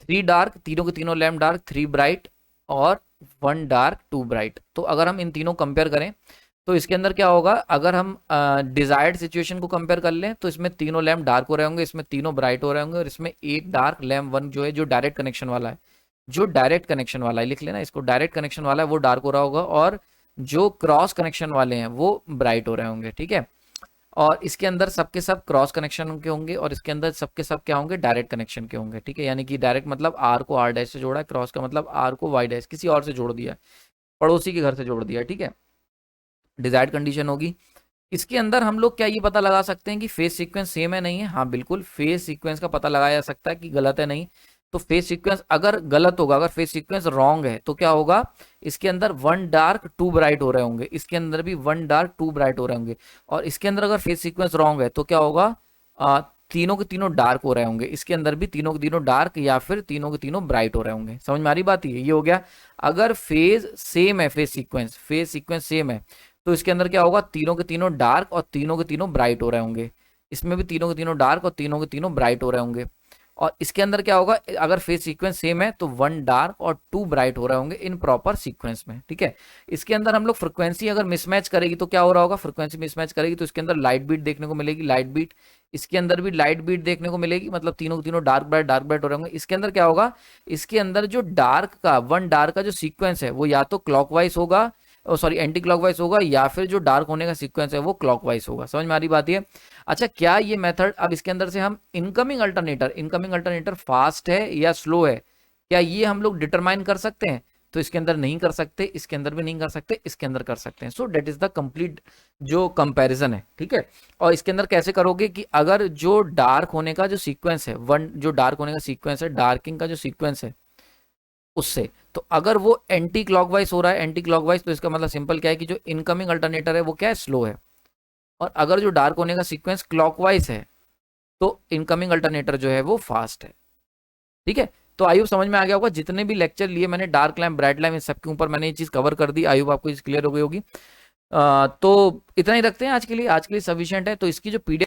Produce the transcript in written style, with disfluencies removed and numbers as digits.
3 dark, तीनों के तीनों लैम्प डार्क, 3 ब्राइट और 1 डार्क 2 ब्राइट। तो अगर हम इन तीनों कंपेयर करें तो इसके अंदर क्या होगा, अगर हम डिजायर्ड सिचुएशन को कंपेयर कर लें तो इसमें तीनों लैम्प डार्क हो रहे होंगे, इसमें तीनों ब्राइट हो रहे होंगे, और इसमें एक डार्क लैम्प वन जो है, जो डायरेक्ट कनेक्शन वाला है, जो डायरेक्ट कनेक्शन वाला है, लिख लेना इसको, डायरेक्ट कनेक्शन वाला है वो डार्क हो रहा होगा, और जो क्रॉस कनेक्शन वाले हैं वो ब्राइट हो रहे होंगे। ठीक है, और इसके अंदर सबके सब क्रॉस कनेक्शन के होंगे, और इसके अंदर सबके सब क्या होंगे, डायरेक्ट कनेक्शन के होंगे। ठीक है, यानी कि डायरेक्ट मतलब आर को आर डैश से जोड़ा है, क्रॉस का मतलब आर को वाई डैश किसी और से जोड़ दिया है, पड़ोसी के घर से जोड़ दिया। ठीक है, डिजायर्ड कंडीशन होगी। इसके अंदर हम लोग क्या ये पता लगा सकते हैं कि फेज सीक्वेंस सेम है नहीं है? हाँ बिल्कुल, फेज सीक्वेंस का पता लगाया जा सकता है कि गलत है नहीं। तो फेज सीक्वेंस अगर गलत होगा, अगर फेज सीक्वेंस रॉन्ग है तो क्या होगा, इसके अंदर 1 डार्क 2 ब्राइट हो रहे होंगे, इसके अंदर भी 1 डार्क 2 ब्राइट हो रहे होंगे, और इसके अंदर अगर फेज सीक्वेंस रॉन्ग है तो क्या होगा, तीनों के तीनों डार्क हो रहे होंगे, इसके अंदर भी तीनों के तीनों डार्क या फिर तीनों के तीनों ब्राइट हो रहे होंगे। समझ में आ रही बात? ये हो गया। अगर फेज सेम है, फेज सीक्वेंस सेम है, तो इसके अंदर क्या होगा, तीनों के तीनों डार्क और तीनों के तीनों ब्राइट हो रहे होंगे, इसमें भी तीनों के तीनों डार्क और तीनों के तीनों ब्राइट हो रहे होंगे। और इसके अंदर क्या होगा, अगर फेज सीक्वेंस सेम है तो 1 डार्क और 2 ब्राइट हो रहे होंगे इन प्रॉपर सीक्वेंस में। ठीक है, इसके अंदर हम लोग फ्रिक्वेंसी अगर मिसमैच करेगी तो क्या हो रहा होगा, फ्रिक्वेंसी मिसमैच करेगी तो इसके अंदर लाइट बीट देखने को मिलेगी, लाइट बीट, इसके अंदर भी लाइट बीट देखने को मिलेगी, मतलब तीनों के तीनों डार्क ब्राइट हो रहे होंगे। इसके अंदर क्या होगा, इसके अंदर जो डार्क का 1 डार्क का जो सीक्वेंस है वो या तो क्लॉकवाइज होगा, सॉरी एंटी क्लॉकवाइज होगा, या फिर जो डार्क होने का सीक्वेंस है वो क्लॉकवाइज होगा। समझ में आ रही बात है? अच्छा, क्या ये मेथड, अब इसके अंदर से हम इनकमिंग अल्टरनेटर फास्ट है या स्लो है, क्या ये हम लोग डिटरमाइन कर सकते हैं? तो इसके अंदर नहीं कर सकते, इसके अंदर भी नहीं कर सकते, इसके अंदर कर सकते हैं। सो डेट इज द कंप्लीट जो कंपैरिजन है। ठीक है, और इसके अंदर कैसे करोगे कि अगर जो डार्क होने का जो सीक्वेंस है, वन जो डार्क होने का सीक्वेंस है, डार्किंग का जो सीक्वेंस है उससे, तो अगर वो एंटी क्लॉकवाइज हो रहा है, एंटी क्लॉकवाइज, तो इसका मतलब सिंपल क्या है कि जो इनकमिंग अल्टरनेटर है वो क्या है, स्लो है, और अगर जो डार्क होने का सीक्वेंस क्लॉकवाइज है तो इनकमिंग अल्टरनेटर जो है वो फास्ट है। ठीक है, तो आई होप समझ में आ गया होगा। जितने भी लेक्चर लिए मैंने डार्क लैम्प ब्राइट लैम्प इन सब के ऊपर मैंने ये चीज कवर कर दी, आई होप आपको क्लियर हो गई होगी। तो इतना ही रखते हैं आज के लिए, सफिशिएंट है। तो इसकी जो पीडीएफ